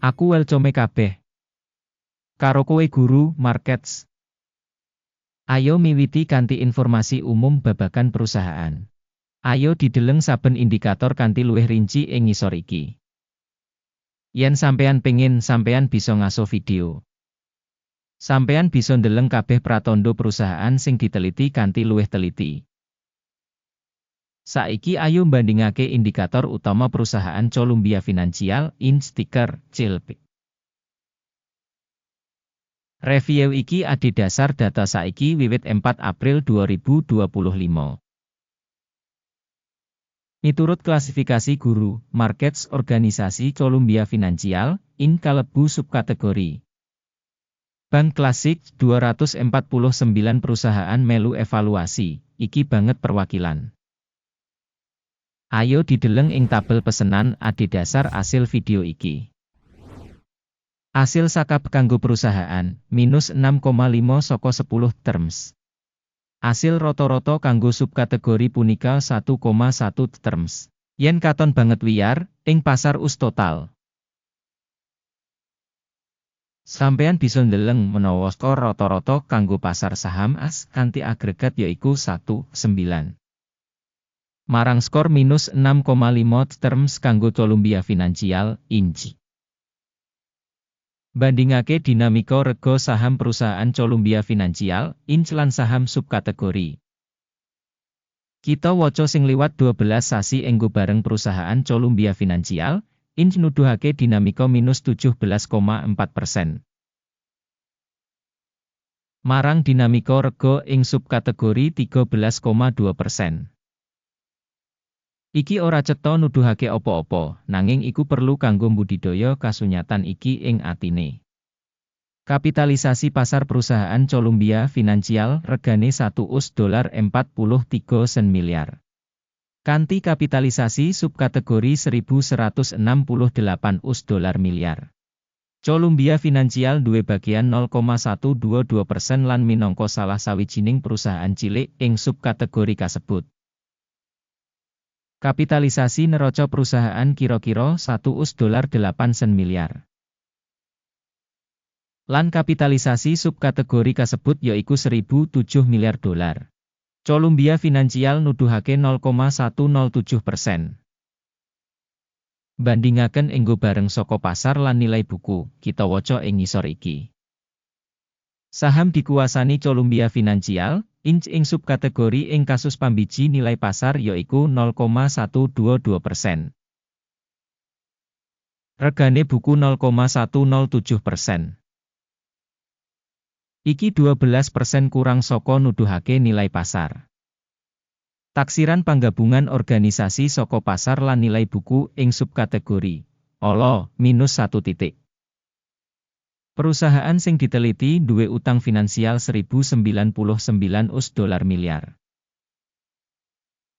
Aku welcome kabeh. Karo kowe Guru Markets. Ayo miwiti kanthi informasi umum babagan perusahaan. Ayo dideleng saben indikator kanthi luwih rinci ing ngisor iki. Yen sampeyan pengin, sampeyan bisa ngaso video. Sampeyan bisa ndeleng kabeh pratandha perusahaan sing diteliti kanthi luwih teliti. Saiki ayo bandingake indikator utama perusahaan Columbia Financial Inc. ticker CLP. Review iki adhedhasar data saiki wiwit 4 April 2025. Miturut klasifikasi Guru Markets, organisasi Columbia Financial Inc. kalebu subkategori Bank Klasik. 249 perusahaan melu evaluasi, iki banget perwakilan. Ayo dideleng ing tabel pesenan adhedhasar asil video iki. Asil sakab kanggo perusahaan, minus 6,5 saka 10 terms. Asil rata-rata kanggo subkategori punika 1,1 terms. Yen katon banget wiyar, ing pasar US total. Sampeyan bisa ndeleng menawa skor rata-rata kanggo pasar saham AS kanthi agregat yaiku 1,9. Marang skor minus 6,5 terms kanggo Columbia Financial Inc. Bandingake dinamika rega saham perusahaan Columbia Financial Inc. lan saham subkategori. Kita waca sing liwat 12 sasi enggo bareng perusahaan Columbia Financial Inc. nuduhake dinamika minus 17,4%. Marang dinamika rega ing subkategori 13,2%. Iki ora cetha nuduhake apa-apa, nanging iku perlu kanggo mbudidaya kasunyatan iki ing atine. Kapitalisasi pasar perusahaan Columbia Financial regane $1,43 miliar. Kanthi kapitalisasi subkategori $1.168 miliar. Columbia Financial duwe bagian 0,122% lan minangka salah sawijining perusahaan cilik ing subkategori kasebut. Kapitalisasi neraca perusahaan kira-kira $1.8 miliar. Lan kapitalisasi subkategori kasebut yaiku $1.007 miliar. Columbia Financial nuduhake 0,107%. Bandingaken enggo bareng saka pasar lan nilai buku, kita waca ing ngisor iki. Saham dikuasani Columbia Financial Inc. ing subkategori ing kasus pambiji nilai pasar yaiku 0,122%. Regane buku 0,107%. Iki 12% kurang saka nuduhake nilai pasar. Taksiran panggabungan organisasi saka pasar lan nilai buku ing subkategori ala minus 1 titik. Perusahaan sing diteliti duwe utang finansial $1.099 miliar.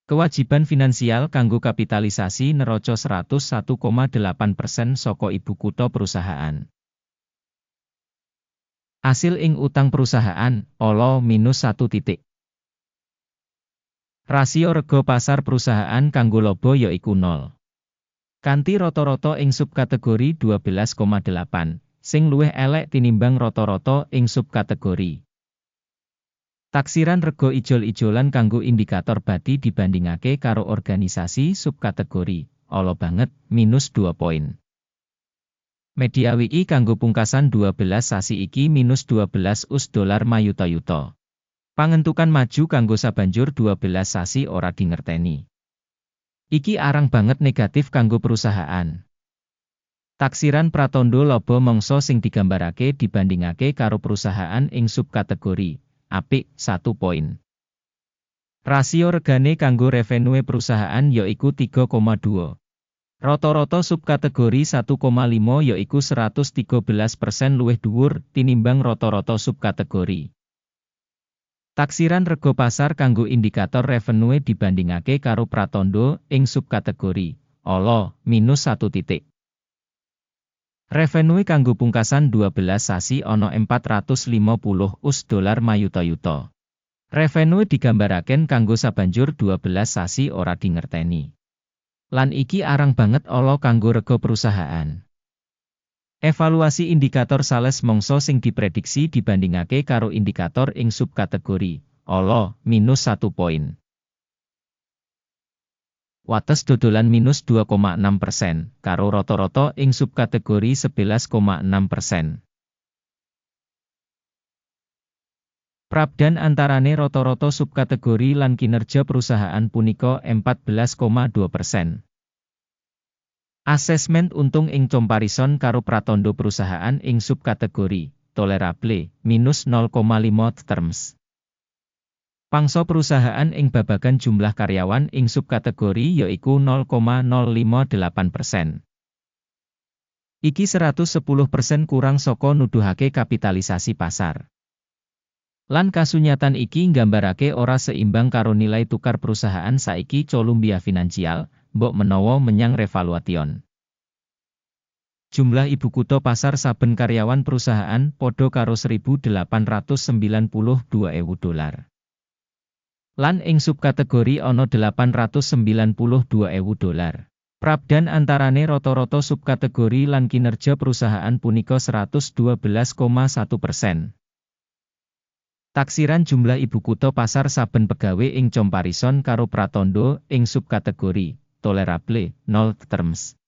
Kewajiban finansial kanggo kapitalisasi neraca 101,8% saka ibu kutha perusahaan. Asil ing utang perusahaan ala minus 1 titik. Rasio rega pasar perusahaan kanggo laba yaiku 0. Kanthi rata-rata ing subkategori 12,8. Sing luwih elek tinimbang rata-rata ing subkategori. Taksiran rega ijol-ijolan kanggo indikator bati dibandingake karo organisasi subkategori, ala banget, minus 2 poin. Media WI kanggo pungkasan 12 sasi iki minus $12 mayuta-yuta. Pangentukan maju kanggo sabanjur 12 sasi ora dingerteni. Iki arang banget negatif kanggo perusahaan. Taksiran pratandha laba mangsa sing digambarake dibandingake karo perusahaan ing subkategori apik 1 poin. Rasio regane kanggo revenue perusahaan yaiku 3,2. Rata-rata subkategori 1,5 yaiku 113% luwih dhuwur tinimbang rata-rata subkategori. Taksiran rega pasar kanggo indikator revenue dibandingake karo pratandha ing subkategori ala minus 1 titik. Revenue kanggo pungkasan 12 sasi ana $450 mayuta-yuta. Revenue digambaraken kanggo sabanjur 12 sasi ora dingerteni. Lan iki arang banget ala kanggo rega perusahaan. Evaluasi indikator sales mangsa sing diprediksi dibandingake karo indikator ing subkategori ala -1 poin. Wates dodolan -2,6%, karo rata-rata ing subkategori 11,6%. Prabdan antarane rata-rata subkategori lan kinerja perusahaan punika 14,2%. Asesmen untung ing comparison karo pratandha perusahaan ing subkategori tolerable -0,5 terms. Pangsa perusahaan ing babagan jumlah karyawan ing subkategori yaiku 0,058%. Iki 110% kurang saka nuduhake kapitalisasi pasar. Lan kasunyatan iki nggambarake ora seimbang karo nilai tukar perusahaan saiki Columbia Financial, mbok menawa menyang revaluation. Jumlah ibu kutha pasar saben karyawan perusahaan padha karo $1.892.000. Lan ing subkategori ana $892.000. Prabdan antarane rata-rata subkategori lan kinerja perusahaan punika 112,1%. Taksiran jumlah ibu kutha pasar saben pegawe ing comparison karo pratandha ing subkategori tolerable 0 terms.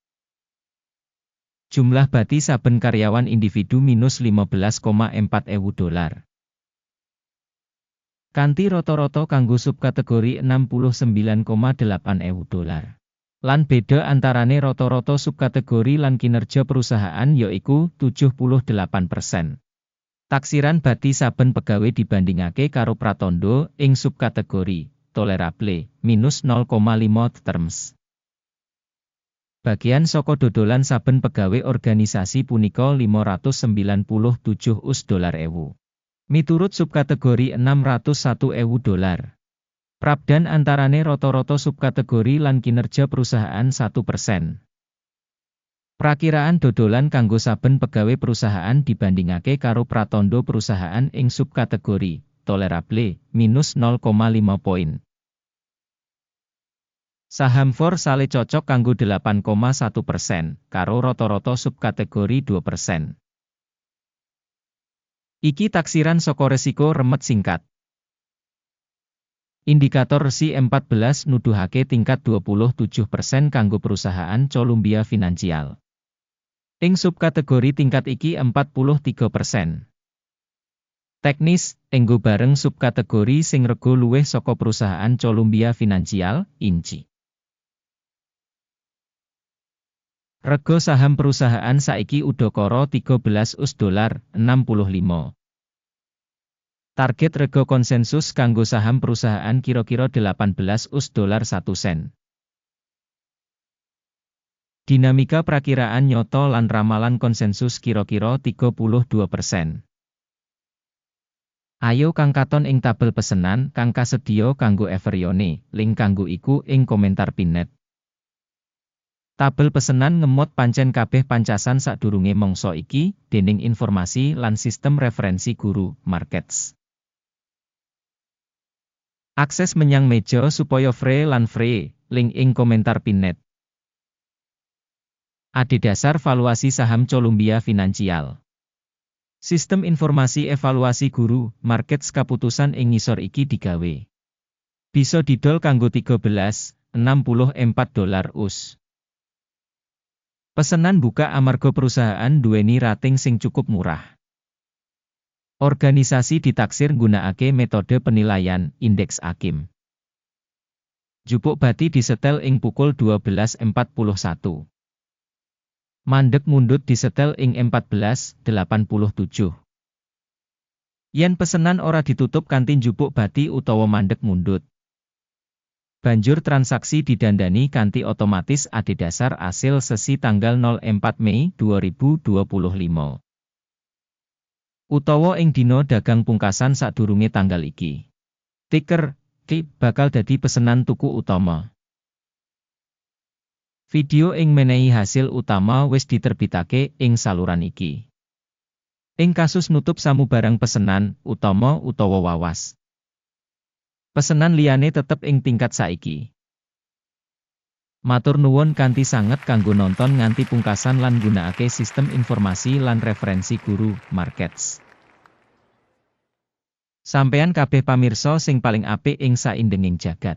Jumlah bati saben karyawan individu -$15,400. Kanthi rata-rata kanggo subkategori $69,800. Lan beda antarane rata-rata subkategori lan kinerja perusahaan yaiku 78%. Taksiran bati saben pegawai dibandingake karo pratandha ing subkategori tolerable -0,5 terms. Bagian saka dodolan saben pegawai organisasi punika $597.000. Miturut subkategori $601.000. Prabdan antarane rata-rata subkategori lan kinerja perusahaan 1%. Prakiraan dodolan kanggo saben pegawai perusahaan dibandingake karo pratandha perusahaan ing subkategori tolerable -0,5 poin. Saham for sale cocok kanggo 8,1%, karo rata-rata subkategori 2%. Iki taksiran saka resiko remet singkat. Indikator RSI 14 nuduhake tingkat 27% kanggo perusahaan Columbia Financial. Ing subkategori tingkat iki 43%. Teknis, enggo bareng subkategori sing rega luwih saka perusahaan Columbia Financial, Inc. Rega saham perusahaan saiki udakara $13.65. Target rega konsensus kanggo saham perusahaan kira-kira $18.01. Dinamika prakiraan nyoto lan ramalan konsensus kira-kira 32%. Ayo kang katon ing tabel pesenan kang kasedya kanggo Everyone, link kanggo iku ing komentar pinned. Tabel pesenan ngemot pancen kabeh pancasan sadurunge mangsa iki, dening informasi lan sistem referensi guru, markets. Akses menyang meja supaya free lan free, link ing komentar pinned. Adhedhasar valuasi saham Columbia Financial. Sistem informasi evaluasi guru, markets kaputusan ing ngisor iki digawe. Bisa didol kanggo $13.64 US. Pesenan buka amarga perusahaan duweni rating sing cukup murah. Organisasi ditaksir nggunakake metode penilaian indeks AKIM. Jupuk bati disetel ing pukul 12.41. Mandeg mundut disetel ing 14.87. Yen pesenan ora ditutup kanthi jupuk bati utawa mandeg mundut, banjur transaksi didandani kanthi otomatis adhedhasar asil sesi tanggal 04 Mei 2025. Utawa ing dina dagang pungkasan sadurunge tanggal iki. Ticker TIP bakal dadi pesenan tuku utama. Video ing menehi hasil utama wis diterbitake ing saluran iki. Ing kasus nutup samubarang pesenan utama utawa wawas, pesenan liyane tetep ing tingkat saiki. Matur nuwun kanthi sanget kanggo nonton nganti pungkasan lan nggunakake sistem informasi lan referensi guru, Markets. Sampeyan kabeh pamirsa sing paling apik ing saindenging jagat.